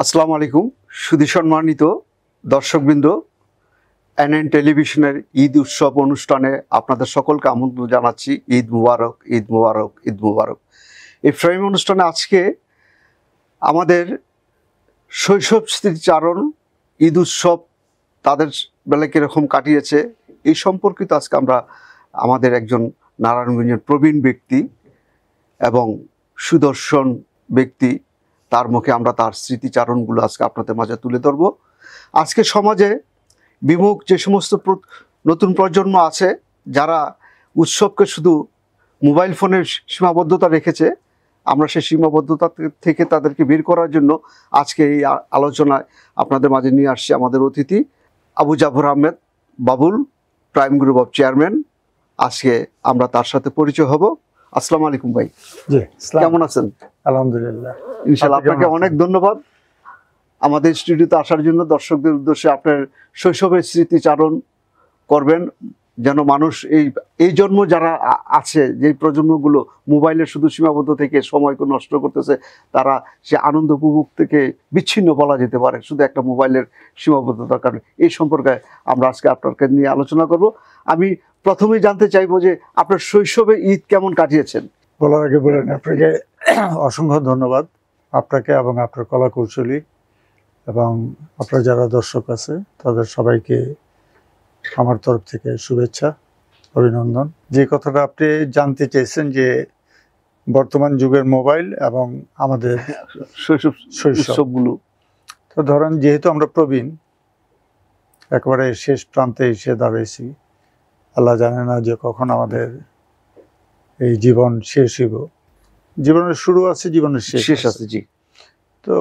আসসালামু আলাইকুম সুধী সম্মানিত দর্শকবৃন্দ, এনএন টেলিভিশনের ঈদ উৎসব অনুষ্ঠানে আপনাদের সকলকে আমন্ত্রণ জানাচ্ছি। ঈদ মুবারক, ঈদ মুবারক, ঈদ মুবারক। এই ফ্রেম অনুষ্ঠানে আজকে আমাদের শৈশব স্মৃতিচারণ, ঈদ উৎসব তাদের বেলা কীরকম কাটিয়েছে এই সম্পর্কিত আজকে আমরা আমাদের একজন নারায়ণগঞ্জের প্রবীণ ব্যক্তি এবং সুদর্শন ব্যক্তি, তার মুখে আমরা তার স্মৃতিচারণগুলো আজকে আপনাদের মাঝে তুলে ধরব। আজকে সমাজে বিমুখ যে সমস্ত নতুন প্রজন্ম আছে, যারা উৎসবকে শুধু মোবাইল ফোনের সীমাবদ্ধতা রেখেছে, আমরা সেই সীমাবদ্ধতা থেকে তাদেরকে বের করার জন্য আজকে এই আলোচনায় আপনাদের মাঝে নিয়ে আসছি আমাদের অতিথি Abu Jafar Ahmed Babul, prime group of chairman. আজকে আমরা তার সাথে পরিচয় হব। আসসালামু আলাইকুম ভাই। জি, কেমন আছেন? আলহামদুলিল্লাহ, ইনশাআল্লাহ। আপনাকে অনেক ধন্যবাদ আমাদের স্টুডিওতে আসার জন্য। দর্শকদের উদ্দেশ্যে আপনার শৈশবের স্মৃতিচারণ করবেন, যেন মানুষ এই জন্ম যারা আছে, যে প্রজন্মগুলো মোবাইলের শুধু সীমাবদ্ধ থেকে সময়কে নষ্ট করতেছে, তারা সে আনন্দ উপভোগ থেকে বিচ্ছিন্ন বলা যেতে পারে শুধু একটা মোবাইলের সীমাবদ্ধতার কারণে। এই সম্পর্কে আমরা আজকে আপনাকে নিয়ে আলোচনা করব। আমি প্রথমেই জানতে চাইবো যে আপনার শৈশবে ঈদ কেমন কাটিয়েছেন? বলার আগে বলেন আপনাকে অসংখ্য ধন্যবাদ, আপনাকে এবং আপনার কলা কৌশলী এবং আপনার যারা দর্শক আছে তাদের সবাইকে আমার তরফ থেকে শুভেচ্ছা, অভিনন্দন। যে কথাটা আপনি জানতে চেয়েছেন যে বর্তমান যুগের মোবাইল এবং আমাদের শৈশবগুলো, তো ধরেন যেহেতু আমরা প্রবীণ, একেবারে শেষ প্রান্তে এসে দাঁড়িয়েছি, আল্লাহ জানে না যে কখন আমাদের এই জীবন শেষ হইব। জীবনের শুরু আছে, জীবনের শেষ আছে। জি। তো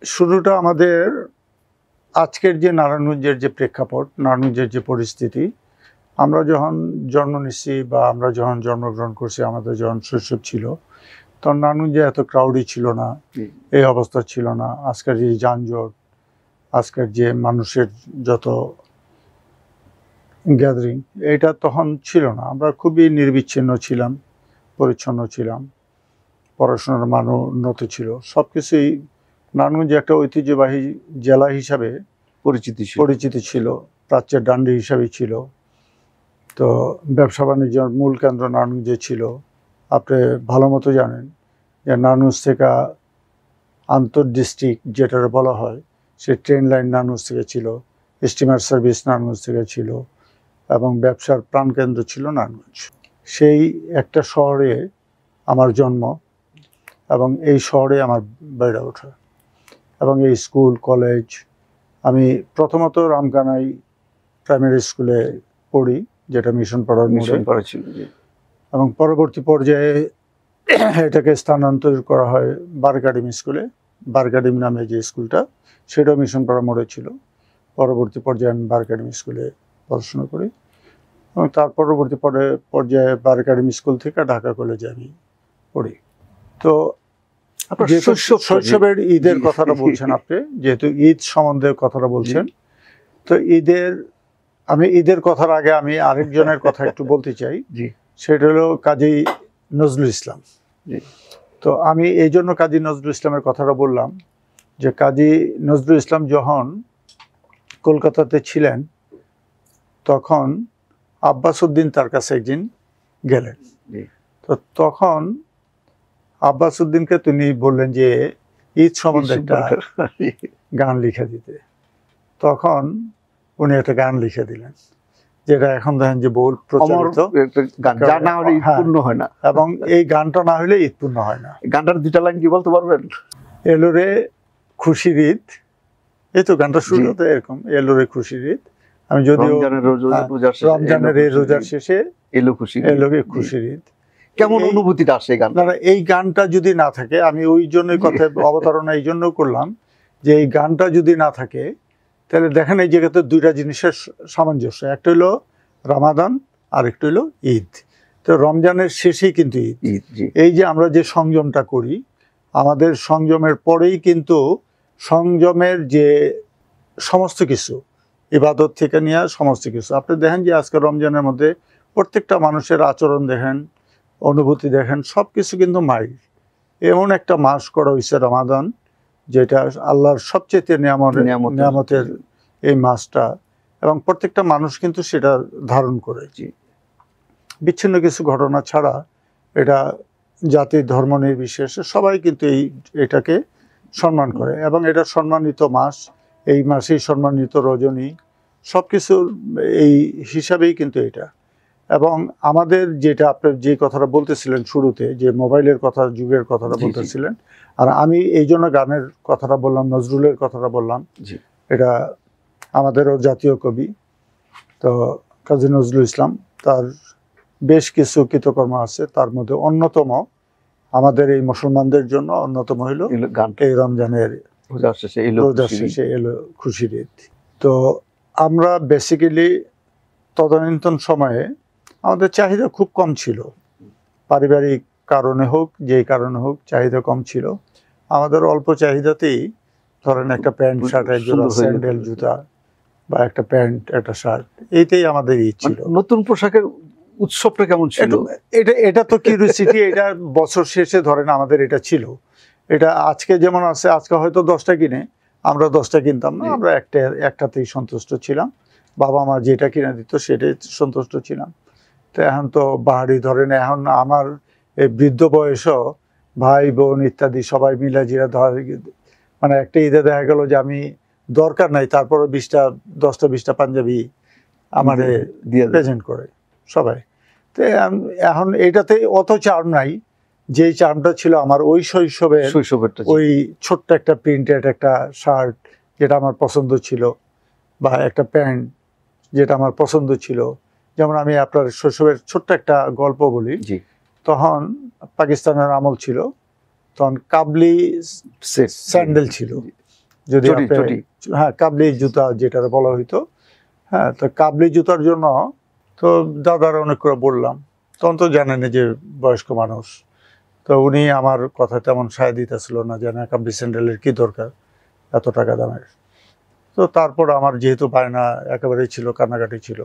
শুরুটা আমাদের আজকের যে নারায়ণগঞ্জের যে প্রেক্ষাপট, নারায়ণগঞ্জের যে পরিস্থিতি, আমরা যখন জন্ম নিচ্ছি বা আমরা যখন জন্মগ্রহণ করছি, আমাদের যখন শৈশব ছিল, তখন নারায়ণগঞ্জে এত ক্রাউডই ছিল না, এই অবস্থা ছিল না। আজকের যে যানজট, আজকের যে মানুষের যত গ্যাদারিং, এটা তখন ছিল না। আমরা খুবই নির্বিচ্ছিন্ন ছিলাম, পরিচ্ছন্ন ছিলাম, পড়াশোনার মানও উন্নত ছিল, সব কিছুই। নারায়ণগঞ্জ একটা ঐতিহ্যবাহী জেলা হিসাবে পরিচিতি ছিল, প্রাচ্যের ডান্ডি হিসাবে ছিল। তো ব্যবসা বাণিজ্যের মূল কেন্দ্র নারায়ণগঞ্জে ছিল। আপনি ভালো মতো জানেন যে নারায়ণগঞ্জ থেকে আন্তর ডিস্ট্রিক্ট যেটা বলা হয়, সে ট্রেন লাইন নারায়ণগঞ্জ থেকে ছিল, স্টিমার সার্ভিস নারায়ণগঞ্জ থেকে ছিল, এবং ব্যবসার প্রাণকেন্দ্র ছিল নারায়ণগঞ্জ। সেই একটা শহরে আমার জন্ম এবং এই শহরে আমার বেড়ে ওঠা, এবং এই স্কুল কলেজ। আমি প্রথমত রামকানাই প্রাইমারি স্কুলে পড়ি, যেটা মিশন পাড়ার মোড়ে ছিল, এবং পরবর্তী পর্যায়ে এটাকে স্থানান্তর করা হয় বারকাডিম স্কুলে। বারকাডিম নামে যে স্কুলটা, সেটাও মিশন পাড়া মোড়ে ছিল। পরবর্তী পর্যায়ে আমি বারকাডিম স্কুলে পড়াশোনা করি, এবং তার পরবর্তী পর্যায়ে বারকাডিম স্কুল থেকে ঢাকা কলেজে আমি পড়ি। তো শৈশবের ঈদের কথাটা বলছেন আপনি, যেহেতু ঈদ সম্বন্ধে কথাটা বলছেন, তো আমি ঈদের কথার আগে আমি আরেকজনের কথা একটু বলতে চাই। সেটা হলো কাজী নজরুল ইসলাম। তো আমি এই জন্য কাজী নজরুল ইসলামের কথাটা বললাম যে কাজী নজরুল ইসলাম যখন কলকাতাতে ছিলেন, তখন আব্বাস উদ্দিন তার কাছে একদিন গেলেন। তো তখন আব্বাস উদ্দিনকে তিনি বললেন যে ঈদ সম্বন্ধে একটা গান লিখে দিতে। তখন উনি একটা গান লিখে দিলেন, যেটা এখন দেখেন যে বহুল প্রচলিত, এবং এই গানটা না হলে ঈদ পূর্ণ হয় না। গানটার দুটা লাইন কি বলতে পারবেন? এলোরে খুশির ঈদ, এই তো গানটা শুরু হতো এরকম, এলোরে খুশির ঈদ। আমি যদিও রমজানের এই রোজার শেষে এলোরে খুশির ঈদ, কেমন অনুভূতিটা আসে গান? এই গানটা যদি না থাকে, আমি ওই জন্যই কথা অবতারণা এই জন্য করলাম যে এই গানটা যদি না থাকে, তাহলে দেখেন এই জায়গাতে দুইটা জিনিসের সামঞ্জস্য, একটা হলো রমাদান আর একটা হলো ঈদ। তো রমজানের শেষেই কিন্তু ঈদ। এই যে আমরা যে সংযমটা করি, আমাদের সংযমের পরেই কিন্তু সংযমের যে সমস্ত কিছু, ইবাদত থেকে নিয়ে সমস্ত কিছু, আপনি দেখেন যে আজকে রমজানের মধ্যে প্রত্যেকটা মানুষের আচরণ দেখেন, অনুভূতি দেখেন, সব কিছু কিন্তু মাইল। এমন একটা মাস করা হয়েছে রমাদান, যেটা আল্লাহর সবচেয়ে নিয়ামতের। নিয়ামতের এই মাসটা, এবং প্রত্যেকটা মানুষ কিন্তু সেটা ধারণ করে। বিচ্ছিন্ন কিছু ঘটনা ছাড়া এটা জাতি ধর্ম নির্বিশেষে সবাই কিন্তু এটাকে সম্মান করে, এবং এটা সম্মানিত মাস। এই মাসেই সম্মানিত রজনী, সব কিছুর এই হিসাবেই কিন্তু এটা। এবং আমাদের যেটা আপনি যে কথাটা বলতেছিলেন শুরুতে, যে মোবাইলের কথা, যুগের কথাটা বলতেছিলেন, আর আমি এই জন্য গানের কথাটা বললাম, নজরুলের কথাটা বললাম। এটা আমাদেরও জাতীয় কবি, তো কাজী নজরুল ইসলাম, তার বেশ কিছু কৃতকর্ম আছে, তার মধ্যে অন্যতম আমাদের এই মুসলমানদের জন্য অন্যতম হইল এই রমজানের রোজার শেষে এলো খুশির ঈদ। তো আমরা বেসিক্যালি তদানীন্তন সময়ে আমাদের চাহিদা খুব কম ছিল, পারিবারিক কারণে হোক, যেই কারণে হোক, চাহিদা কম ছিল। আমাদের অল্প চাহিদাতেই ধরেন একটা প্যান্ট শার্ট, এক জোড়া স্যান্ডেল জুতা, বা একটা প্যান্ট একটা শার্ট, এইটাই আমাদের ঈদ ছিল। নতুন পোশাকের উৎসবটা কেমন ছিল? এটা তো কিউরিওসিটি, এটা বছর শেষে ধরেন আমাদের এটা ছিল। এটা আজকে যেমন আছে, আজকে হয়তো 10টা কিনে, আমরা 10টা কিনতাম না, আমরা একটাতেই সন্তুষ্ট ছিলাম। বাবা মা যেটা কিনে দিত সেটাই সন্তুষ্ট ছিলাম। তো এখন তো বাহারি ধরেন, এখন আমার এই বৃদ্ধ বয়সও ভাই বোন ইত্যাদি সবাই মিলে যেটা মানে একটা ঈদে দেখা গেল যে আমি দরকার নাই, তারপরে 10টা 20টা পাঞ্জাবি আমারে প্রেজেন্ট করে সবাই। তো এখন এটাতে অত চার্ম নাই, যেই চার্মটা ছিল আমার ওই শৈশবের, ওই ছোট্ট একটা প্রিন্টেড একটা শার্ট যেটা আমার পছন্দ ছিল, বা একটা প্যান্ট যেটা আমার পছন্দ ছিল। যেমন আমি আপনার শৈশবের ছোট্ট একটা গল্প বলি। তখন পাকিস্তানের আমল ছিল, তখন কাবলি স্যান্ডেল ছিল, যদি হ্যাঁ কাবলি জুতা যেটা বলা হইতো। হ্যাঁ, তো কাবলি জুতার জন্য তো দাদার অনেক করে বললাম, তখন তো জানেন যে বয়স্ক মানুষ, তো উনি আমার কথা তেমন সায় দিতেছিল না, যে না কাবলি স্যান্ডেলের কি দরকার এত টাকা দামের। তো তারপর আমার যেহেতু বায়না একেবারেই ছিল, কান্নাকাটি ছিল,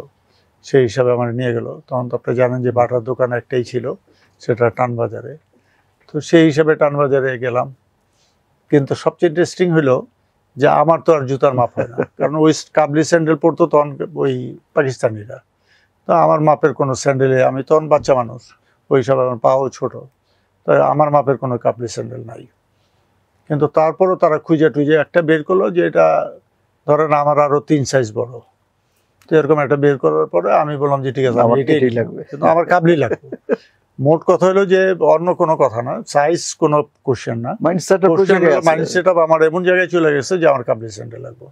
সেই হিসাবে আমার নিয়ে গেল। তখন তো আপনি জানেন যে বাটার দোকান একটাই ছিল, সেটা টানবাজারে। তো সেই হিসাবে টানবাজারে গেলাম। কিন্তু সবচেয়ে ইন্টারেস্টিং হলো যে আমার তো আর জুতার মাপ হয় না, কারণ ওই কাবলি স্যান্ডেল পরতো তখন ওই পাকিস্তানিরা। তো আমার মাপের কোনো স্যান্ডেলে, আমি তখন বাচ্চা মানুষ, ওই সব আমার পাও ছোট, তাই আমার মাপের কোনো কাবলি স্যান্ডেল নাই। কিন্তু তারপরও তারা খুঁজে টুজে একটা বের করলো, যে এটা ধরেন আমার আরো 3 সাইজ বড়। তো এরকম একটা বের করার পরে আমি বললাম যে ঠিক আছে, আমার এটাই লাগবে, কিন্তু আমার কাবলি লাগবে। মোট কথা হলো যে অন্য কোনো কথা না, সাইজ কোনো কোশ্চেন না, মাইন্ডসেট আমার এমন জায়গায় চলে গেছে যে আমার কাবলি স্যান্ডেল লাগবে।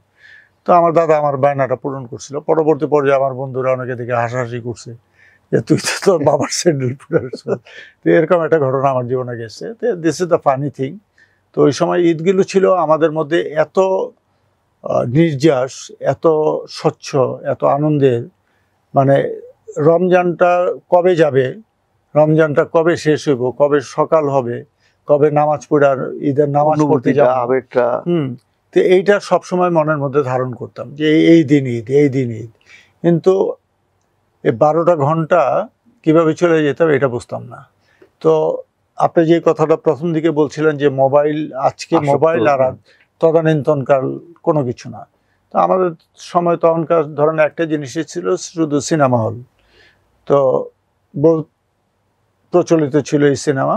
তো আমার দাদা আমার বায়নাটা পূরণ করছিল। পরবর্তী পর্যায়ে আমার বন্ধুরা অনেকে দেখে হাসাহাসি করছে যে তুই তো তোর বাবার স্যান্ডেল পরে আসছিস। তো এরকম একটা ঘটনা আমার জীবনে গেছে। তো this is the funny thing. তো ওই সময় ঈদগুলো ছিল আমাদের মধ্যে এত নির্যাস, এত স্বচ্ছ, এত আনন্দের, মানে রমজানটা কবে যাবে, রমজানটা কবে শেষ হইব, কবে সকাল হবে, কবে নামাজ পড়ার, ঈদের নামাজ পড়তে যাবো, তো এইটা সবসময় মনের মধ্যে ধারণ করতাম যে এই দিন ঈদ, এই দিন ঈদ। কিন্তু এই 12টা ঘন্টা কিভাবে চলে যেতাম এটা বুঝতাম না। তো আপনি যে কথাটা প্রথম দিকে বলছিলেন যে মোবাইল, আজকে মোবাইল আর তদানীন্তনকাল কোনো কিছু না। তো আমাদের সময় তখনকার ধরেন একটা জিনিসই ছিল, শুধু সিনেমা হল। তো প্রচলিত ছিল এই সিনেমা।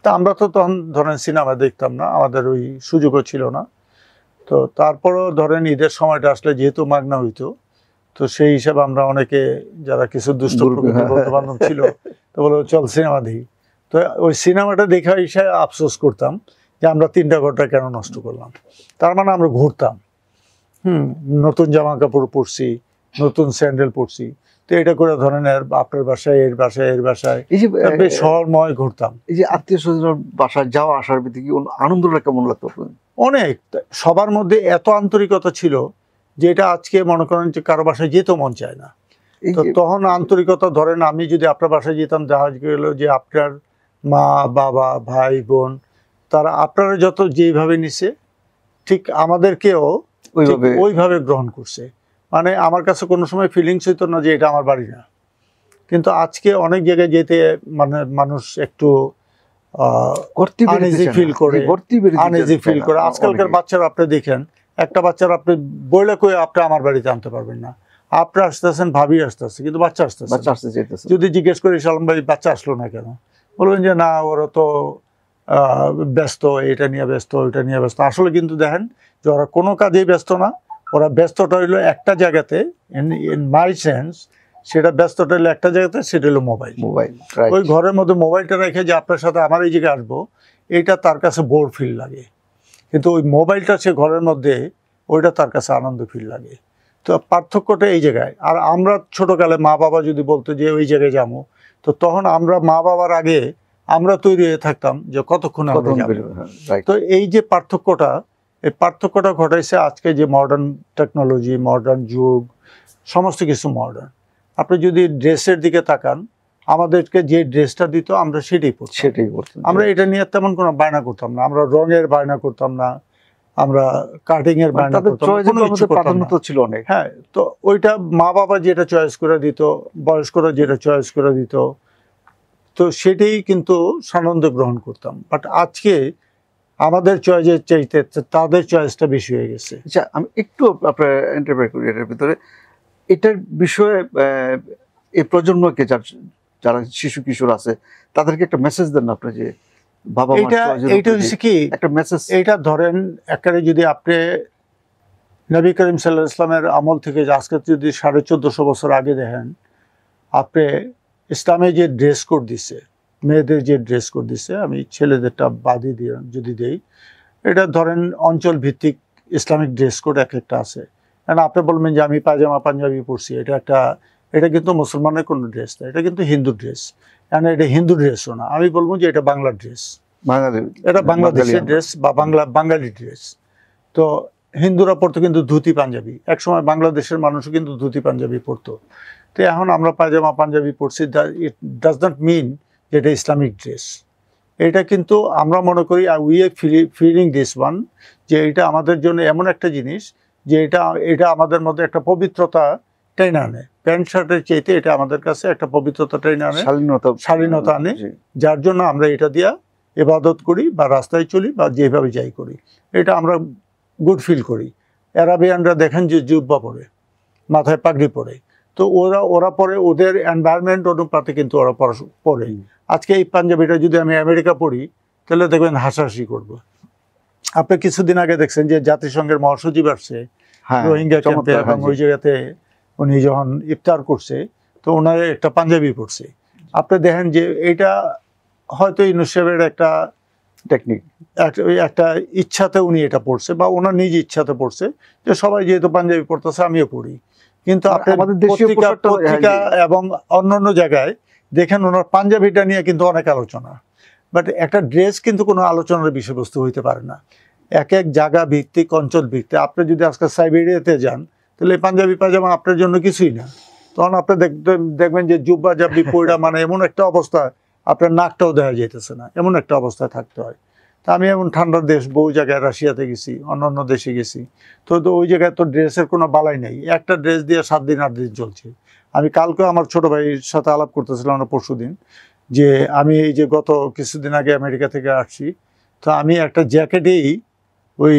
তা আমরা তো তখন ধরেন সিনেমা দেখতাম না, আমাদের ওই সুযোগও ছিল না। তো তারপরও ধরেন ঈদের সময়টা আসলে যেহেতু মাগনা হইতো, তো সেই হিসাবে আমরা অনেকে যারা কিছু দুষ্ট বন্ধু বান্ধব ছিল, তো বলো চল সিনেমা দেখি। তো ওই সিনেমাটা দেখা হিসাবে আফসোস করতাম যে আমরা 3টা ঘন্টা কেন নষ্ট করলাম। তার মানে আমরা ঘুরতাম, নতুন জামা কাপড় পরছি, নতুন স্যান্ডেল পরছি। তো এটা করে ধরেন আপনার বাসায়, এর বাসায়, এর বাসায়, এই যে শহরময় ঘুরতাম। এই যে আত্মীয় স্বজনের বাসায় যাওয়া আসার ভিত্তি কি আনন্দটা কেমন লাগতো? অনেক, সবার মধ্যে এত আন্তরিকতা ছিল যে এটা আজকে মনে করেন যে কারো বাসায় যেতেও মন চায় না। তো তখন আন্তরিকতা, ধরেন আমি যদি আপনার বাসায় যেতাম, দেখা গেল যে আপনার মা বাবা ভাই বোন তারা আপনারা যত যেইভাবে নিছে, ঠিক আমাদেরকেও ওইভাবে গ্রহণ করছে। মানে আমার কাছে কোনো সময় ফিলিংস হইতো না যে এটা আমার বাড়ি না। কিন্তু আজকে অনেক জায়গায় যেতে মানে মানুষ একটু আনইজি ফিল করে, আনইজি ফিল করে। আজকালকার বাচ্চারা আপনি দেখেন, একটা বাচ্চারা আপনি বইলে কয়ে আপনি আমার বাড়িতে আনতে পারবেন না, আপনি আসতেছেন, ভাবি আসতেছে, কিন্তু বাচ্চা আসতেছে। যদি জিজ্ঞেস করি সালাম ভাই বাচ্চা আসলো না কেন, বলবেন যে না ওরা তো ব্যস্ত, এটা নিয়ে ব্যস্ত, ওইটা নিয়ে ব্যস্ত। আসলে কিন্তু দেখেন যে ওরা কোনো কাজেই ব্যস্ত না, ওরা ব্যস্তটা হইলো একটা জায়গাতে, ইন মাই সেন্স সেটা ব্যস্তটা হলো একটা জায়গাতে, সেটা হলো মোবাইল। ওই ঘরের মধ্যে মোবাইলটা রেখে যে আপনার সাথে আমার এই জায়গায় আসবো, এইটা তার কাছে বোর ফিল লাগে, কিন্তু ওই মোবাইলটা সে ঘরের মধ্যে, ওইটা তার কাছে আনন্দ ফিল লাগে। তো পার্থক্যটা এই জায়গায়। আর আমরা ছোটকালে মা বাবা যদি বলতো যে ওই জায়গায় যাবো, তো তখন আমরা মা বাবার আগে আমরা তৈরি হয়ে থাকতাম যে কতক্ষণ আমরা যাবো। তো এই যে পার্থক্যটা, এই পার্থক্যটা ঘটাইছে আজকে যে মডার্ন টেকনোলজি, মডার্ন যুগ, সমস্ত কিছু মডার্ন। আপনি যদি ড্রেসের দিকে তাকান, আমাদেরকে যে ড্রেসটা দিত আমরা সেটাই পরতাম। আমরা এটা নিয়ে তেমন কোনো বায়না করতাম না, আমরা রঙের বায়না করতাম না, আমরা কাটিং এর বায়না করতাম না, ছিল অনেক। হ্যাঁ, তো ওইটা মা বাবা যেটা চয়েস করে দিত, বয়স্করা যেটা চয়েস করে দিত, তো সেটাই কিন্তু সানন্দ গ্রহণ করতাম। বাট আজকে আমাদের চয়েসের চাইতে তাদের চয়েসটা বেশি হয়ে গেছে। আচ্ছা, আমি একটু আপনার ইন্টারভিউ করি এটার ভিতরে, এটার বিষয়ে এই প্রজন্মকে যারা শিশু কিশোর আছে তাদেরকে একটা মেসেজ দেন না আপনি, যে বাবা এইটা হচ্ছে কি একটা মেসেজ। এইটা ধরেন একেবারে যদি আপনি নবী করিম সাল্লাল্লাহু আলাইহি ওয়াসাল্লামের আমল থেকে আজকে যদি 1450 বছর আগে দেখেন, আপনি ইসলামে যে ড্রেস কোড দিছে, মেয়েদের যে ড্রেস কোড দিছে, আমি ছেলেদেরটা বাদই দিয়ে যদি দেই, এটা ধরেন অঞ্চল ভিত্তিক ইসলামিক ড্রেস কোড এক একটা আছে। কারণ আপনি বলবেন যে আমি পায়জামা পাঞ্জাবি পরছি, এটা কিন্তু মুসলমানের কোনো ড্রেস না, এটা কিন্তু হিন্দু ড্রেস। কারণ এটা হিন্দু ড্রেসও না, আমি বলবো যে এটা বাংলার ড্রেস, এটা বাংলাদেশের ড্রেস বা বাঙালি ড্রেস। তো হিন্দুরা পরতো কিন্তু ধুতি পাঞ্জাবি, একসময় বাংলাদেশের মানুষও কিন্তু ধুতি পাঞ্জাবি পরতো। তো এখন আমরা পায়জামা পাঞ্জাবি পরছি, ইট ডাজ নট মিন যে এটা ইসলামিক ড্রেস। এটা কিন্তু আমরা মনে করি we are feeling this one, যে এটা আমাদের জন্য এমন একটা জিনিস যে এটা আমাদের মধ্যে একটা পবিত্রতা টেনে আনে। প্যান্ট শার্টের চাইতে এটা আমাদের কাছে একটা পবিত্রতা টেনে আনে, শালীনতা আনে, যার জন্য আমরা এটা দিয়া ইবাদত করি বা রাস্তায় চলি বা যেভাবে যাই করি, এটা আমরা গুড ফিল করি। অ্যারাবিয়ানরা দেখেন যে জুব্বা পরে, মাথায় পাগড়ি পরে, তো ওরা পরে ওদের এনভায়রনমেন্ট অনুপাতে কিন্তু ওরা পরে। আজকে এই পাঞ্জাবিটা যদি আমি আমেরিকা পড়ি, তাহলে দেখবেন হাসাহাসি করবো। আপনি কিছুদিন আগে দেখছেন যে জাতিসংঘের মহাসচিব আসছে রোহিঙ্গা ক্যাম্পে, এবং ওই জায়গাতে উনি যখন ইফতার করছে, তো ওনার একটা পাঞ্জাবি পরছে। আপনি দেখেন যে এটা হয়তো ইউনূস সাহেবের একটা টেকনিক, একটা ইচ্ছাতে উনি এটা পড়ছে, বা ওনার নিজ ইচ্ছাতে পড়ছে, যে সবাই যেহেতু পাঞ্জাবি পড়তেছে আমিও পড়ি। কিন্তু আমাদের পত্রিকা এবং অন্যান্য জায়গায় দেখেন ওনার পাঞ্জাবিটা নিয়ে কিন্তু অনেক আলোচনা। বাট একটা ড্রেস কিন্তু কোনো আলোচনার বিষয়বস্তু হইতে পারে না, এক এক জায়গা ভিত্তিক, অঞ্চল ভিত্তিক। আপনি যদি আজকে সাইবেরিয়াতে যান, তাহলে পাঞ্জাবি পায়জামা আপনার জন্য কিছুই না। তখন আপনি দেখবেন যে জুব্বা জাব্বি পয়রা, মানে এমন একটা অবস্থা, আপনার নাকটাও দেখা যেতেছে না, এমন একটা অবস্থায় থাকতে হয়। তা আমি এমন ঠান্ডার দেশ বহু জায়গায়, রাশিয়াতে গেছি, অন্যান্য দেশে গেছি, তো ওই জায়গায় তো ড্রেসের কোনো বালাই নেই, একটা ড্রেস দিয়ে 7 দিন 8 দিন চলছে। আমি কালকে আমার ছোট ভাইয়ের সাথে আলাপ করতেছিলাম না পরশুদিন, যে আমি এই যে গত কিছুদিন আগে আমেরিকা থেকে আসছি, তো আমি একটা জ্যাকেটেই ওই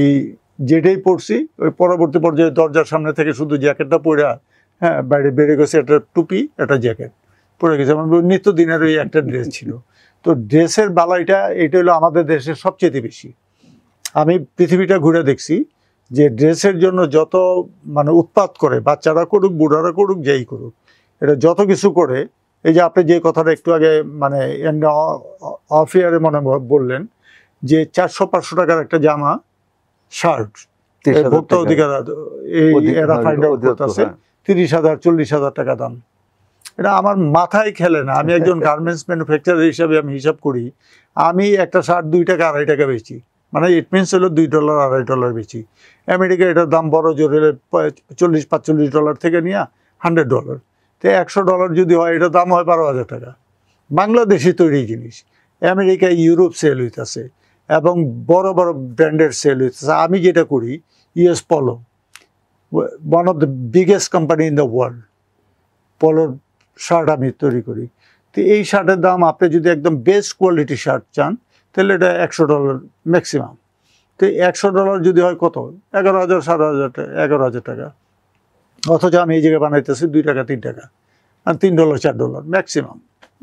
যেটাই পরছি, ওই পরবর্তী পর্যায়ে দরজার সামনে থেকে শুধু জ্যাকেটটা পরে, হ্যাঁ, বাইরে বেড়ে গেছে, একটা টুপি একটা জ্যাকেট পরে গেছে। আমার নিত্যদিনের ওই একটা ড্রেস ছিল। তো ড্রেসের বালাইটা এটা হলো আমাদের দেশের সবচেয়ে বেশি। আমি পৃথিবীটা ঘুরে দেখছি যে ড্রেসের জন্য যত মানে উৎপাত করে, বাচ্চারা করুক, বুড়ারা করুক, যেই করুক, এটা যত কিছু করে। এই যে আপনি যে কথাটা একটু আগে মানে অফ ইয়ারে মনে বললেন, যে 400-500 টাকার একটা জামা, শার্ট, ভোক্তা অধিকার এরা ফাইন্ড আউট করতেছে 30,000-40,000 টাকা দাম। এটা আমার মাথায় খেলে না। আমি একজন গার্মেন্টস ম্যানুফ্যাকচারার হিসাবে আমি হিসাব করি, আমি একটা শার্ট 2 টাকা 2.5 টাকা বেচি, মানে ইট মিনস হলো $2 $2.5 বেচি। আমেরিকা এটার দাম বড় জোর হলে $40-45 থেকে নিয়ে $100। তো $100 যদি হয়, এটার দাম হয় 12,000 টাকা। বাংলাদেশি তৈরি জিনিস আমেরিকায়, ইউরোপ সেল হইতেছে, এবং বড় বড় ব্র্যান্ডের সেল হইতেছে। আমি যেটা করি, US polo, one of the biggest company in the world, পলোর শার্ট আমি তৈরি করি। তো এই শার্টের দাম আপনি যদি একদম বেস্ট কোয়ালিটি শার্ট চান তাহলে এটা $100 ম্যাক্সিমাম। তো $100 যদি হয় কত, 11,000 12,000 টাকা, 11,000 টাকা। অথচ আমি এই জায়গায় বানাইতেছি $2 3 টাকা, আর $3 $4 ম্যাক্সিমাম।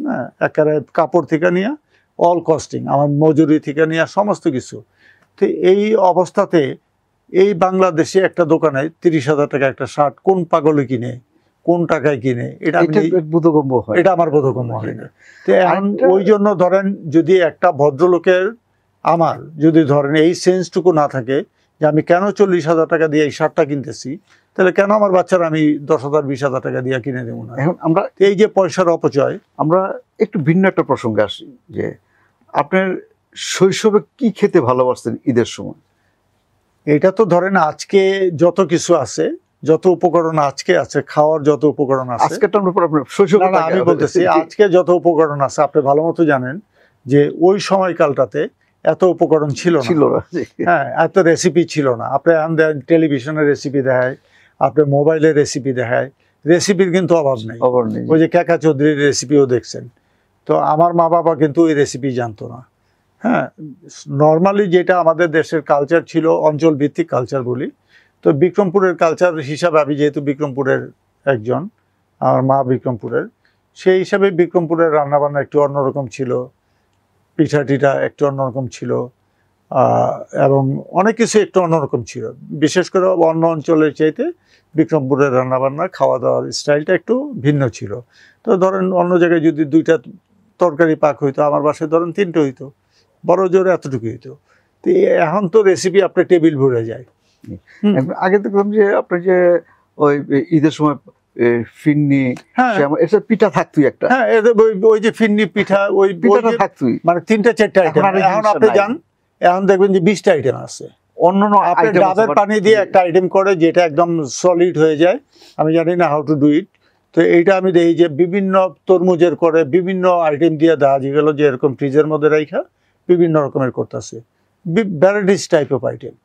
হ্যাঁ, একেবারে কাপড় থেকে নিয়ে অল কস্টিং, আমার মজুরি থেকে নিয়ে সমস্ত কিছু। তো এই অবস্থাতে এই বাংলাদেশে একটা দোকানে 30,000 টাকা একটা শার্ট কোন পাগলে কিনে, কোন টাকায় কিনে, এটা বোধগম্য হয়, এটা আমার বোধগম্য হয় না। তো এখন ওই জন্য ধরেন যদি একটা ভদ্রলোকের, আমার যদি ধরেন এই সেন্সটুকু না থাকে যে আমি কেন 40,000 টাকা দিয়ে এই শার্টটা কিনতেছি, তাহলে কেন আমার বাচ্চারা আমি 10,000 20,000 টাকা দিয়ে কিনে দেবো না? এখন আমরা এই যে পয়সার অপচয়। আমরা একটু ভিন্ন একটা প্রসঙ্গে আসি, যে আপনার শৈশবে কি খেতে ভালোবাসতেন ঈদের সময়? এটা তো ধরেন আজকে যত কিছু আছে, যত উপকরণ আজকে আছে, খাওয়ার যত উপকরণ আছে, আজকে তো আমরা আপনার শৈশব, না, আমি বলতেছি আজকে যত উপকরণ আছে আপনি ভালো মতো জানেন যে ওই সময়কালটাতে এত উপকরণ ছিল না। হ্যাঁ, এত রেসিপি ছিল না। আপনি টেলিভিশনের রেসিপি দেখায়, আপনি মোবাইলের রেসিপি দেখায়, রেসিপির কিন্তু অভাব নেই। ওই যে কাকা চৌধুরীর রেসিপিও দেখছেন, তো আমার মা বাবা কিন্তু ওই রেসিপি জানতো না। হ্যাঁ, নর্মালি যেটা আমাদের দেশের কালচার ছিল, অঞ্চল ভিত্তিক কালচার বলি, তো বিক্রমপুরের কালচার হিসাবে আমি যেহেতু বিক্রমপুরের একজন, আমার মা বিক্রমপুরের, সেই হিসাবে বিক্রমপুরের রান্নাবান্না একটু অন্যরকম ছিল, পিঠা টিঠা একটু অন্যরকম ছিল, এবং অনেক কিছু একটু অন্যরকম ছিল। বিশেষ করে অন্য অঞ্চলের চাইতে বিক্রমপুরের রান্নাবান্না খাওয়া দাওয়ার স্টাইলটা একটু ভিন্ন ছিল। তো ধরেন অন্য জায়গায় যদি 2টা তরকারি পাক হইতো, আমার বাসায় ধরেন 3টে হইতো, বড় জোরে এতটুকু হইতো। তো এখন তো রেসিপি আপনার টেবিল ভরে যায়। আগে দেখলাম যে আপনার যে ওই ঈদের সময় ফিন্নি, এটা পিঠা থাকতোই একটা। হ্যাঁ, ওই যে ফিন্নি পিঠা, ওই পিঠাটা থাকতোই, মানে 3টা 4টা আইটেম। এখন আপনি যান, এখন দেখবেন যে 20টা আইটেম আছে। অন্যান্য ডাবের পানি দিয়ে একটা আইটেম করে যেটা একদম সলিড হয়ে যায়, আমি জানি না হাউ টু ডু ইট। তো এইটা আমি দেখি যে বিভিন্ন তরমুজের করে বিভিন্ন আইটেম দিয়ে দেওয়া গেল, যে এরকম ফ্রিজের মধ্যে রাখা বিভিন্ন রকমের করতেছে, ভ্যারাইটিস টাইপ অফ আইটেম।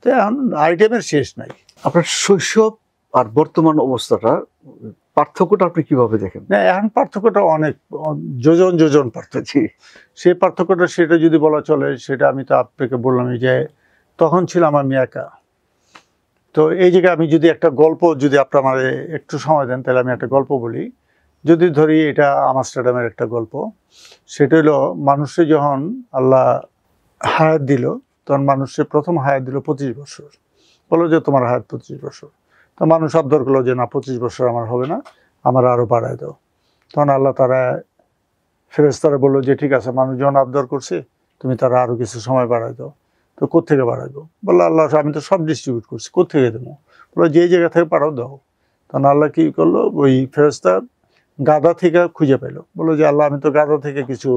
তো এখন আইটেমের শেষ নাই। আপনার শৈশব আর বর্তমান অবস্থাটা, পার্থক্যটা আপনি কিভাবে দেখেন? না, এখন পার্থক্যটা অনেক যোজন পার্থক্য। সেই পার্থক্যটা সেটা যদি বলা চলে, সেটা আমি তো আপনাকে বললামই যে তখন ছিলাম আমি একা। তো এই জায়গায় আমি যদি একটা গল্প, যদি আপনার আমার একটু সময় দেন, তাহলে আমি একটা গল্প বলি। যদি ধরি এটা আমস্টারডামের একটা গল্প, সেটা হলো মানুষে যখন আল্লাহ হায়াত দিল, তখন মানুষের প্রথম হায়াত দিল 25 বছর। বলো যে তোমার হায়াত 25 বছর। তো মানুষ আবদার করলো যে না, 25 বছর আমার হবে না, আমার আরো বাড়ায় দাও। তখন আল্লাহ তারা ফেরেশতারা বললো যে ঠিক আছে, মানুষ যখন আবদার করছে তুমি তারা আরো কিছু সময় বাড়ায় দাও। তো কোত্থেকে বাড়াইবো? বললো আল্লাহ আমি তো সব ডিস্ট্রিবিউট করছি, কোত্থেকে দেবো? বললো যেই জায়গা থেকে পাঠাও দাও। তখন আল্লাহ কি করলো, ওই ফেরেশতা গাধা থেকে খুঁজে পেলো। বললো যে আল্লাহ আমি তো গাধা থেকে কিছু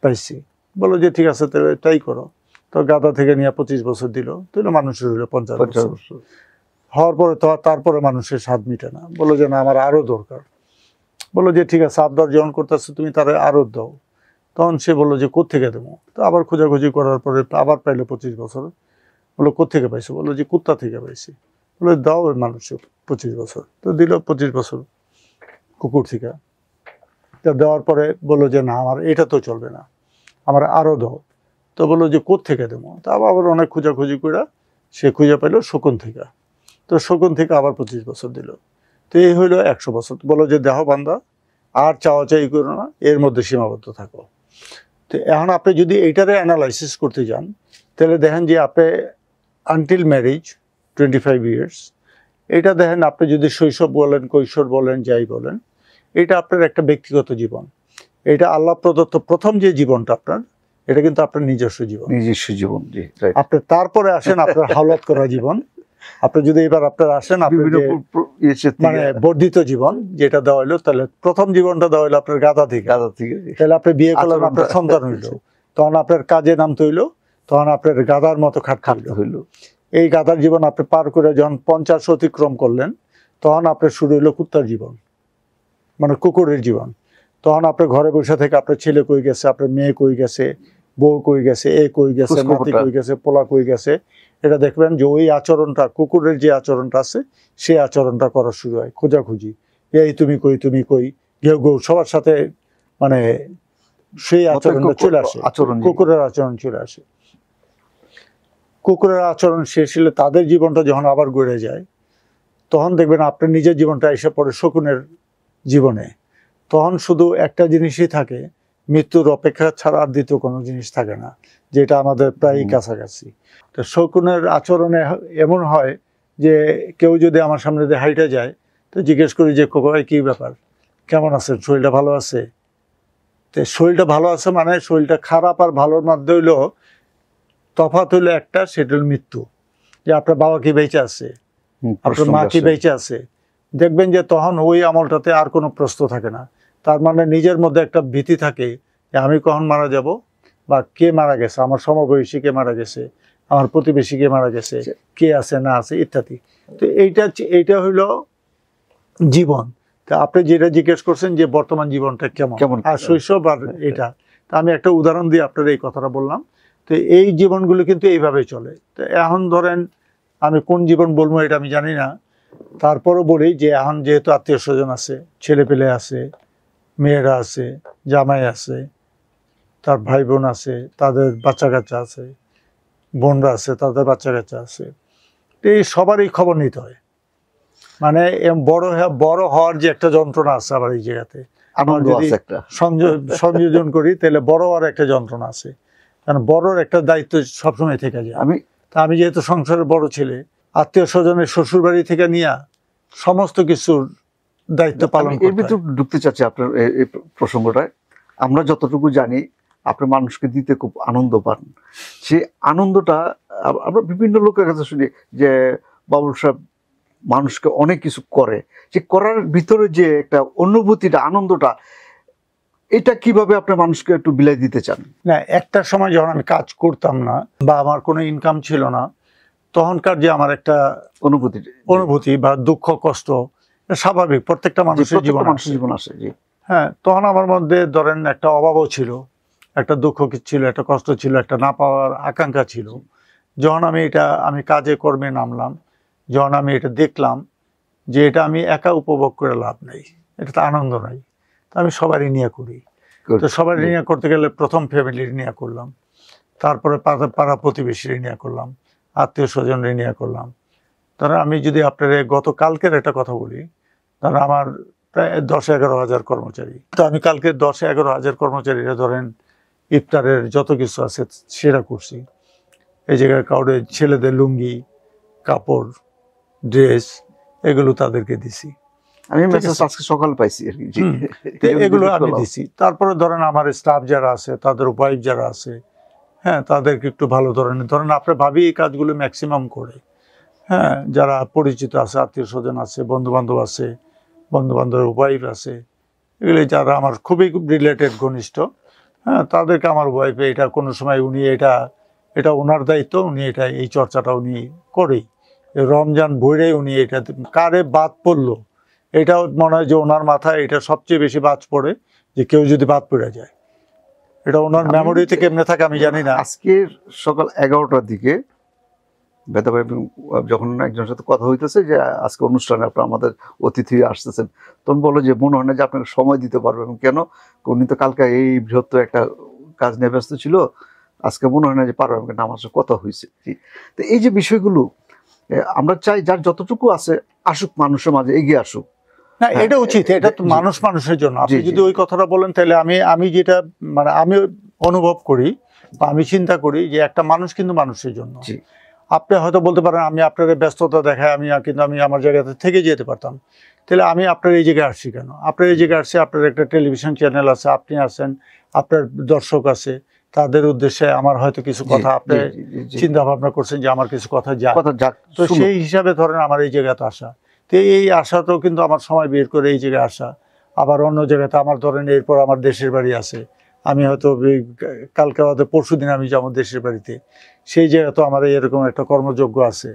পাইছি। বললো যে ঠিক আছে তাই করো। তো গাধা থেকে নিয়ে 25 বছর দিল, তাহলে মানুষের হইলো 50 বছর। হওয়ার পরে তো তারপরে মানুষের স্বাদ মিটে না, বললো যে না আমার আরো দরকার। বললো যে ঠিক আছে, আবদার যখন করতেছে তুমি তারা আরো দাও। তখন সে বললো যে কোত্থেকে দেবো? তো আবার খোঁজাখুঁজি করার পরে আবার পাইলো 25 বছর। বললো কোত্থেকে পাইছো? বললো যে কুত্তা থেকে পাইছি। বললো দাও ওই মানুষের 25 বছর। তো দিল 25 বছর কুকুর থেকে। তো দেওয়ার পরে বললো যে না আমার এটা তো চলবে না, আমার আরো দাও। তো বললো যে কোত্থেকে দেবো? তা আবার অনেক খোঁজাখুঁজি করে সে খুঁজে পাইলো শকুন থেকে। তো শকুন থেকে আবার 25 বছর দিল। তো এই হইলো 100 বছর। বলো যে দেহ বান্দা আর চাওয়াচাই করো না, এর মধ্যে সীমাবদ্ধ থাকো। তো এখন আপনি যদি এইটারে অ্যানালাইসিস করতে যান, তাহলে দেখেন যে আপনি আনটিল ম্যারেজ 25 ইয়ার্স, এটা দেখেন আপনি যদি শৈশব বলেন, কৈশোর বলেন, যাই বলেন, এটা আপনার একটা ব্যক্তিগত জীবন। এটা আল্লাহ প্রদত্ত প্রথম যে জীবনটা আপনার, এটা কিন্তু আপনার নিজস্ব জীবন। আপনি তারপরে আসেন আপনার হাওলাত করা জীবন। আপনি যদি এবার আপনার আসেন মানে বর্ধিত জীবন যেটা দেওয়া হইলো, তাহলে প্রথম জীবনটা দেওয়া হইলো আপনার গাধা থেকে। তাহলে আপনি বিয়ে করলেন, আপনার সন্তান হইলো, তখন আপনার কাজে নামতে হইলো, তখন আপনার গাধার মতো খাটতে হইলো। এই গাধার জীবন আপনি পার করে যখন 50 অতিক্রম করলেন, তখন আপনার শুরু হইলো কুত্তার জীবন, মানে কুকুরের জীবন। তখন আপনার ঘরে বসে থেকে আপনার ছেলে কই গেছে, আপনার মেয়ে কই গেছে, বউ কই গেছে, এ কই গেছে, নাতি কই গেছে, পোলা কই গেছে, এটা দেখবেন যে ওই আচরণটা, কুকুরের যে আচরণটা আছে সেই আচরণটা করা শুরু হয়। খোঁজাখুঁজি, এই তুমি কই, তুমি কই, ঘেউ ঘেউ, সবার সাথে মানে সেই আচরণটা চলে আসে, আচরণ কুকুরের আচরণ চলে আসে। কুকুরের আচরণ শেষ হলে তাদের জীবনটা যখন আবার গড়ে যায়, তখন দেখবেন আপনার নিজের জীবনটা এসে পড়ে শকুনের জীবনে। তখন শুধু একটা জিনিসই থাকে, মৃত্যুর অপেক্ষা ছাড়া আর দ্বিতীয় কোনো জিনিস থাকে না, যেটা আমাদের প্রায়ই কাছাকাছি। তো শকুনের আচরণে এমন হয় যে কেউ যদি আমার সামনে দিয়ে হাইটে যায়, তো জিজ্ঞেস করি যে কোকাই কী ব্যাপার, কেমন আছেন, শরীরটা ভালো আছে? তো শরীরটা ভালো আছে মানে শরীরটা খারাপ আর ভালোর মধ্যে হইলো তফাৎ হইলো একটা, সেটা হলো মৃত্যু। যে আপনার বাবা কি বেঁচে আছে, আপনার মা কি বেঁচে আছে, দেখবেন যে তখন ওই আমলটাতে আর কোনো প্রশ্ন থাকে না। তার মানে নিজের মধ্যে একটা ভীতি থাকে যে আমি কখন মারা যাব, বা কে মারা গেছে, আমার সমবয়সী কে মারা গেছে, আমার প্রতিবেশী কে মারা গেছে, কে আছে না আছে ইত্যাদি। তো এইটা হইল জীবন। তা আপনি যেটা জিজ্ঞেস করছেন যে বর্তমান জীবনটা কেমন আর শৈশব আর এটা, তা আমি একটা উদাহরণ দিয়ে আপনার এই কথাটা বললাম। তো এই জীবনগুলো কিন্তু এইভাবে চলে। তো এখন ধরেন আমি কোন জীবন বলবো এটা আমি জানি না, তারপরও বলি যে এখন যেহেতু আত্মীয় স্বজন আছে, ছেলে পেলে আছে, মেয়েরা আছে, জামাই আছে, তার ভাই বোন আছে, তাদের বাচ্চা কাচ্চা আছে, বোনরা আছে, তাদের বাচ্চা কাচ্চা আছে, তো এই সবারই খবর নিতে হয়। মানে বড় হওয়ার যে একটা যন্ত্রণা আছে আবার এই জায়গাতে, আনন্দ আছে একটা, সংযোজন করি তাহলে বড় হওয়ার একটা যন্ত্রণা আছে, কারণ বড়র একটা দায়িত্ব সবসময় থেকে যায়। আমি যেহেতু সংসারের বড় ছেলে, আত্মীয় স্বজনের শ্বশুর বাড়ি থেকে নিয়ে সমস্ত কিছুর দায়িত্ব পালন এর ভিতরে ঢুকতে চাচ্ছি আপনার এই প্রসঙ্গটায়। আমরা যতটুকু জানি আপনি মানুষকে দিতে খুব আনন্দ পান, সে আনন্দটা আমরা বিভিন্ন লোকের কাছে শুনি যে বাবুল সাহেব মানুষকে অনেক কিছু করে, যে করার ভিতরে যে একটা অনুভূতিটা, আনন্দটা, এটা কিভাবে আপনি মানুষকে একটু বিলাই দিতে চান? না, একটা সময় যখন আমি কাজ করতাম না বা আমার কোনো ইনকাম ছিল না, তখনকার যে আমার একটা অনুভূতি বা দুঃখ কষ্ট স্বাভাবিক, প্রত্যেকটা মানুষের জীবন আসে। হ্যাঁ, তখন আমার মধ্যে ধরেন একটা অভাবও ছিল, একটা দুঃখ ছিল, একটা কষ্ট ছিল, একটা না পাওয়ার আকাঙ্ক্ষা ছিল। যখন আমি কাজে কর্মে নামলাম, যখন আমি এটা দেখলাম যে এটা আমি একা উপভোগ করে লাভ নেই, এটা তো আনন্দ নাই, তো আমি সবারই নিয়ে করি। তো সবারই নিয়ে করতে গেলে প্রথম ফ্যামিলির নিয়ে করলাম, তারপরে পাড়া প্রতিবেশীর নিয়ে করলাম, আত্মীয় স্বজনের নিয়ে করলাম। ধরেন আমি যদি আপনার গতকালকের একটা কথা বলি, ধরেন আমার প্রায় 10-11 হাজার কর্মচারী। তো আমি কালকে 10-11 হাজার কর্মচারীরা ধরেন ইফতারের যত কিছু আছে সেরা করছি। এই জায়গায় কাউরে ছেলেদের লুঙ্গি, কাপড়, ড্রেস এগুলো তাদেরকে দিছি। আমি আজকে সকাল পাইছি এগুলো আমি দিছি। তারপরে ধরেন আমার স্টাফ যারা আছে, তাদের ওয়াইফ যারা আছে, হ্যাঁ, তাদেরকে একটু ভালো ধরেন আপনার ভাবি এই কাজগুলো ম্যাক্সিমাম করে। হ্যাঁ, যারা পরিচিত আছে, আত্মীয় স্বজন আছে, বন্ধু বান্ধব আছে, বন্ধু বান্ধবের ওয়াইফ আছে, এগুলি যারা আমার খুবই রিলেটেড ঘনিষ্ঠ, হ্যাঁ, তাদেরকে আমার ওয়াইফে এটা কোনো সময় উনি এটা ওনার দায়িত্ব, উনি এই চর্চাটা উনি করেই। রমজান ভরে উনি এটা কারে বাদ পড়লো, এটাও মনে হয় যে ওনার মাথায় এটা সবচেয়ে বেশি বাজ পড়ে, যে কেউ যদি বাদ পড়ে যায়, এটা ওনার মেমোরিতে কেমনে থাকে আমি জানি না। আজকের সকাল 11টার দিকে বেতা ভাই যখন একজনের সাথে কথা হইতেছে যে আজকে অনুষ্ঠানে আপনার আমাদের অতিথি আসতেছেন, তখন বলো যে মনে হয় না যে আপনাকে সময় দিতে পারবেন, কেন উনি তো কালকে এই বৃহত্তর একটা কাজ নিয়ে ব্যস্ত ছিল, আজকে মনে হয় না যে পারবেন, কেন আমার সাথে কথা হয়েছে। তো এই যে বিষয়গুলো আমরা চাই যার যতটুকু আছে আসুক, মানুষের মাঝে এগিয়ে আসুক। না, এটা উচিত, এটা তো মানুষের জন্য। আপনি যদি ওই কথাটা বলেন তাহলে আমি যেটা মানে আমি অনুভব করি বা আমি চিন্তা করি যে একটা মানুষ কিন্তু মানুষের জন্য। আপনি হয়তো বলতে পারেন আমি আপনার ব্যস্ততা দেখায় কিন্তু আমি আমার জায়গাতে থেকে যেতে পারতাম, তাহলে আমি আপনার এই জায়গায় আসছি কেন? আপনার এই জায়গায় আসছি, আপনার একটা টেলিভিশন চ্যানেল আছে, আপনি আছেন, আপনার দর্শক আছে, তাদের উদ্দেশ্যে আমার হয়তো কিছু কথা আপনি চিন্তা ভাবনা করছেন যে আমার কিছু কথা যাক, তো সেই হিসাবে ধরেন আমার এই জায়গাতে আসা। তো এই আশাতেও কিন্তু আমার সময় বের করে এই জায়গায় আসা। আবার অন্য জায়গাতে আমার ধরেন এরপর আমার দেশের বাড়ি আছে, আমি হয়তো কালকে হয়তো পরশু দিন আমি যাবো দেশের বাড়িতে, সেই জায়গা তো আমার এরকম একটা কর্মযোগ্য আছে।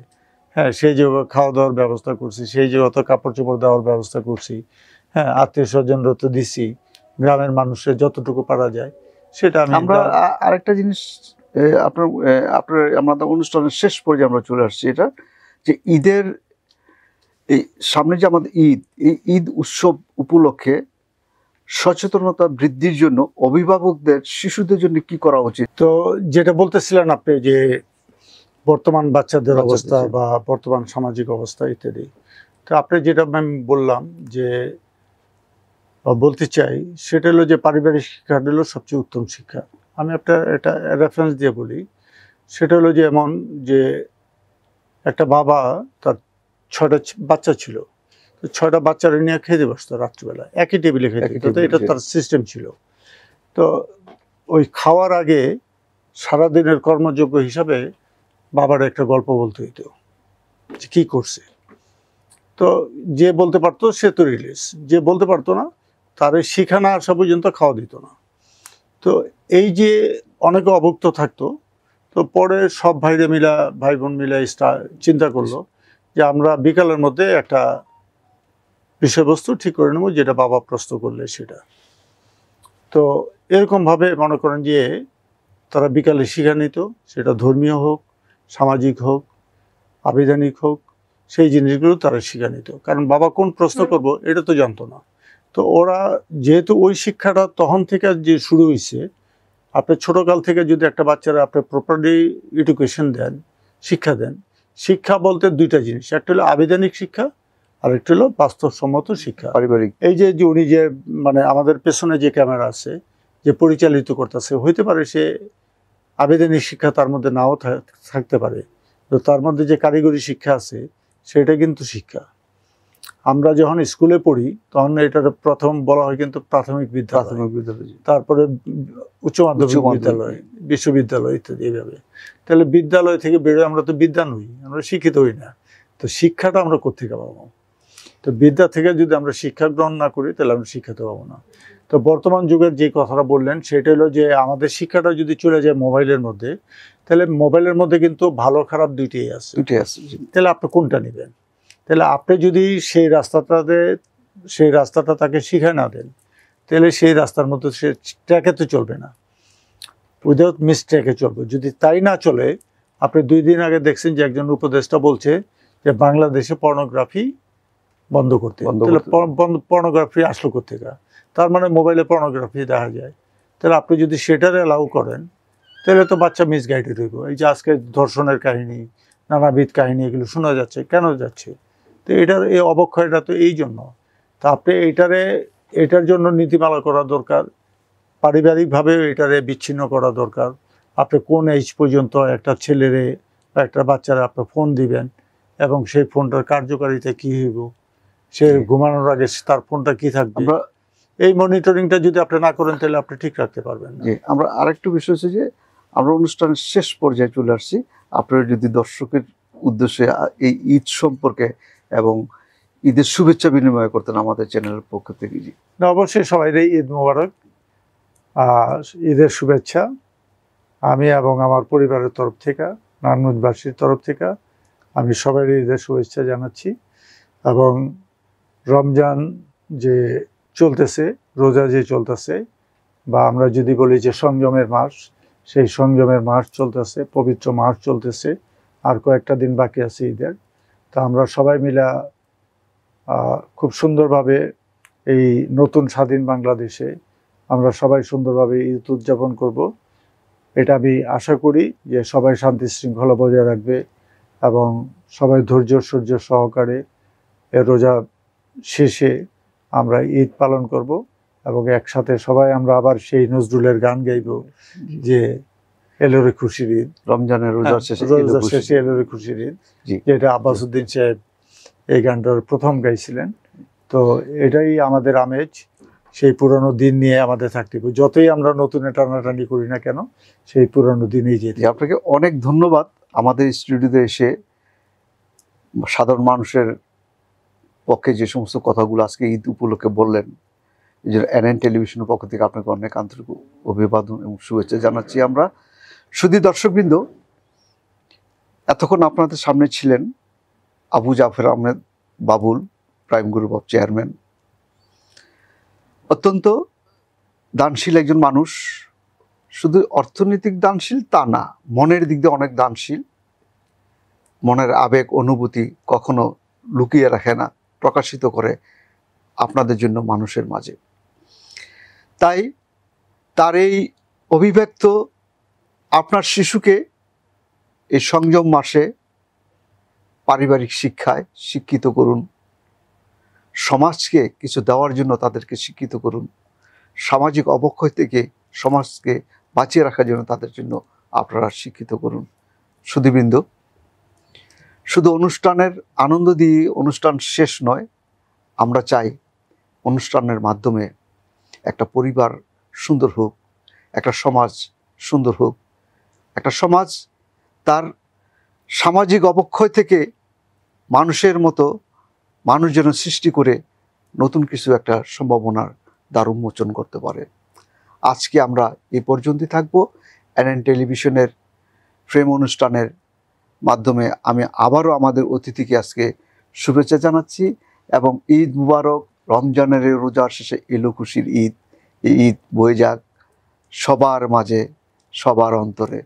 হ্যাঁ, সেই জায়গায় খাওয়া দাওয়ার ব্যবস্থা করছি, সেই জায়গায় তো কাপড় চোপড় দেওয়ার ব্যবস্থা করছি। হ্যাঁ, আত্মীয় স্বজনরা তো দিছি, গ্রামের মানুষের যতটুকু পারা যায় সেটা আমরা। আরেকটা জিনিস আপনার আমাদের অনুষ্ঠানের শেষ পর্যায়ে আমরা চলে আসছি, এটা যে ঈদের এই সামনে যে আমাদের ঈদ, এই ঈদ উৎসব উপলক্ষে সচেতনতা বৃদ্ধির জন্য অভিভাবকদের শিশুদের জন্য কি করা উচিত? তো যেটা বলতেছিলেন আপনি যে বর্তমান বাচ্চাদের অবস্থা বা বর্তমান সামাজিক অবস্থা ইত্যাদি, তো আপনি যেটা আমি বললাম যে বলতে চাই সেটা হলো যে পারিবারিক শিক্ষাটা হলো সবচেয়ে উত্তম শিক্ষা। আমি একটা এটা রেফারেন্স দিয়ে বলি, সেটা হলো যে এমন যে একটা বাবা তার 6টা বাচ্চা ছিল, তো 6টা বাচ্চারা নিয়ে খেতে বসতো রাত্রিবেলা, একই টেবিলে খেতে, তো এটা তার সিস্টেম ছিল। তো ওই খাওয়ার আগে সারাদিনের কর্মযোগ্য হিসাবে বাবার একটা গল্প বলতে হইতো যে কী করছে। তো যে বলতে পারতো সে তো রিলিজ, যে বলতে পারতো না তার শিখা না আসা পর্যন্ত খাওয়া দিত না। তো এই যে অনেকে অভুক্ত থাকতো, তো পরে সব ভাই বোন মিলে চিন্তা করলো যে আমরা বিকালের মধ্যে একটা বিষয়বস্তু ঠিক করে নেবো যেটা বাবা প্রশ্ন করলে সেটা। তো এরকমভাবে মনে করেন যে তারা বিকালে শিখা নিত, সেটা ধর্মীয় হোক, সামাজিক হোক, আবেদনিক হোক, সেই জিনিসগুলো তারা শিখা নিত। কারণ বাবা কোন প্রশ্ন করব এটা তো জানতো না। তো ওরা যেহেতু ওই শিক্ষাটা তখন থেকে যে শুরু হয়েছে, আপনি ছোটোকাল থেকে যদি একটা বাচ্চারা আপনি প্রপারলি এডুকেশন দেন, শিক্ষা দেন, শিক্ষা বলতে দুইটা জিনিস, একটা হলো আবেদনিক শিক্ষা আর একটা হলো বাস্তবসম্মত শিক্ষা। পারিবারিক এই যে উনি যে মানে আমাদের পেছনে যে ক্যামেরা আছে যে পরিচালিত করতেছে, হইতে পারে সে আবেদনিক শিক্ষা তার মধ্যে নাও থাকতে পারে, তো তার মধ্যে যে কারিগরি শিক্ষা আছে সেটা কিন্তু শিক্ষা। আমরা যখন স্কুলে পড়ি তখন এটার প্রথম বলা হয় কিন্তু প্রাথমিক বিদ্যালয়, তারপরে উচ্চ মাধ্যমিক বিদ্যালয়, বিশ্ববিদ্যালয় ইত্যাদি এইভাবে। তাহলে বিদ্যালয় থেকে বেরোয় আমরা তো বিদ্যান হই, আমরা শিক্ষিত হই না। তো শিক্ষাটা আমরা কোত্থেকে পাবো? তো বিদ্যা থেকে যদি আমরা শিক্ষা গ্রহণ না করি তাহলে আমরা শিক্ষাতে পাবো না। তো বর্তমান যুগের যে কথাটা বললেন সেটা হলো যে আমাদের শিক্ষাটা যদি চলে যায় মোবাইলের মধ্যে, তাহলে মোবাইলের মধ্যে কিন্তু ভালো খারাপ দুইটাই আছে। তাহলে আপনি কোনটা নেবেন? তাহলে আপনি যদি সেই রাস্তাটা তাকে শিখায় না দেন, তাহলে সেই রাস্তার মধ্যে সে ট্র্যাকে তো চলবে না, উইদাউট মিসট্র্যাকে চলবে। যদি তাই না চলে, আপনি 2 দিন আগে দেখছেন যে একজন উপদেষ্টা বলছে যে বাংলাদেশে পর্নোগ্রাফি বন্ধ করতে। তাহলে পর্নোগ্রাফি আসলো কোথেকে? তার মানে মোবাইলে পর্নোগ্রাফি দেখা যায়। তাহলে আপনি যদি সেটার অ্যালাউ করেন তাহলে তো বাচ্চা মিসগাইডেড হইব। এই যে আজকে ধর্ষণের কাহিনী, নানাবিধ কাহিনী এগুলো শোনা যাচ্ছে, কেন যাচ্ছে? তো এটার এই অবক্ষয়টা তো এই জন্য। তা আপনি এটার জন্য নীতিমালা করা দরকার, পারিবারিকভাবে এটারে বিচ্ছিন্ন করা দরকার। আপনি কোন এজ পর্যন্ত একটা ছেলেরে বা একটা বাচ্চারা আপনি ফোন দিবেন এবং সেই ফোনটার কার্যকারিতা কী হইব, সে ঘুমানোর আগে তার ফোনটা কি থাকবে, এই মনিটরিংটা যদি আপনি না করেন তাহলে আপনি ঠিক রাখতে পারবেন না। আমরা আরেকটু বিষয় হচ্ছে যে আমরা অনুষ্ঠানের শেষ পর্যায়ে চলে আসছি, আপনারা যদি দর্শকের উদ্দেশ্যে এই ঈদ সম্পর্কে এবং ঈদের শুভেচ্ছা বিনিময় করতেন আমাদের চ্যানেলের পক্ষ থেকে। না, অবশ্যই সবাই ঈদ মোবারক, ঈদের শুভেচ্ছা আমি এবং আমার পরিবারের তরফ থেকে, নারায়ণগঞ্জবাসীর তরফ থেকে আমি সবাই ঈদের শুভেচ্ছা জানাচ্ছি। এবং রমজান যে চলতেছে, রোজা যে চলতেছে, বা আমরা যদি বলি যে সংযমের মাস, সেই সংযমের মাস চলতেছে, পবিত্র মাস চলতেছে, আর কয়েকটা দিন বাকি আছে ঈদের। তা আমরা সবাই মিলে খুব সুন্দরভাবে এই নতুন স্বাধীন বাংলাদেশে আমরা সবাই সুন্দরভাবে ঈদ উদযাপন করব। এটা আমি আশা করি যে সবাই শান্তি শৃঙ্খলা বজায় রাখবে এবং সবাই ধৈর্য সহ্য সহকারে রোজা শেষে আমরা ঈদ পালন করব এবং একসাথে সবাই আমরা আবার সেই নজরুলের গান গাইব যে এলোরে খুশির ঈদ, রমজানের রোজা শেষে এলোরে খুশির ঈদ, যেটা আব্বাস উদ্দিন সাহেব এই গানটার প্রথম গাইছিলেন। তো এটাই আমাদের আমেজ, সেই পুরনো দিন নিয়ে আমাদের থাকতে হবে, যতই আমরা নতুন টানাটানি করি না কেন সেই পুরনো দিনেই যেতে। আপনাকে অনেক ধন্যবাদ আমাদের স্টুডিওতে এসে সাধারণ মানুষের পক্ষে যে সমস্ত কথাগুলো আজকে ঈদ উপলক্ষে বললেন। এই যে এনএন টেলিভিশনের পক্ষ থেকে আপনাকে অনেক আন্তরিক অভিবাদন এবং শুভেচ্ছা জানাচ্ছি আমরা। শুধু দর্শকবৃন্দ, এতক্ষণ আপনাদের সামনে ছিলেন Abu Jafar Ahmed Babul, prime group of chairman. অত্যন্ত দানশীল একজন মানুষ, শুধু অর্থনৈতিক দানশীল তা না, মনের দিক দিয়ে অনেক দানশীল। মনের আবেগ অনুভূতি কখনো লুকিয়ে রাখে না, প্রকাশিত করে আপনাদের জন্য মানুষের মাঝে। তাই তার এই অভিব্যক্ত আপনার শিশুকে এই সংযম মাসে পারিবারিক শিক্ষায় শিক্ষিত করুন, সমাজকে কিছু দেওয়ার জন্য তাদেরকে শিক্ষিত করুন, সামাজিক অবক্ষয় থেকে সমাজকে বাঁচিয়ে রাখার জন্য তাদের জন্য আপনারা শিক্ষিত করুন। সুধীবৃন্দ, শুধু অনুষ্ঠানের আনন্দ দিয়ে অনুষ্ঠান শেষ নয়, আমরা চাই অনুষ্ঠানের মাধ্যমে একটা পরিবার সুন্দর হোক, একটা সমাজ সুন্দর হোক, একটা সমাজ তার সামাজিক অবক্ষয় থেকে মানুষের মতো মানুষ যেন সৃষ্টি করে নতুন কিছু একটা সম্ভাবনার দ্বার উন্মোচন করতে পারে। আজকে আমরা এই পর্যন্তই থাকবো। এনএন টেলিভিশনের প্রেম অনুষ্ঠানের মাধ্যমে আমি আবারও আমাদের অতিথিকে আজকে শুভেচ্ছা জানাচ্ছি এবং ঈদ মুবারক। রমজানের এই রোজার শেষে এলো খুশির ঈদ। এই ঈদ বয়ে যাক সবার মাঝে, সবার অন্তরে।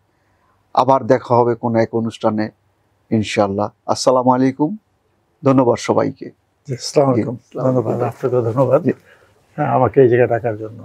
আবার দেখা হবে কোনো এক অনুষ্ঠানে ইনশাআল্লাহ। আসসালামু আলাইকুম, ধন্যবাদ সবাইকে। আসসালামু আলাইকুম। ধন্যবাদ, আপনাকে ধন্যবাদ আমাকে এই জায়গায় ডাকার জন্য।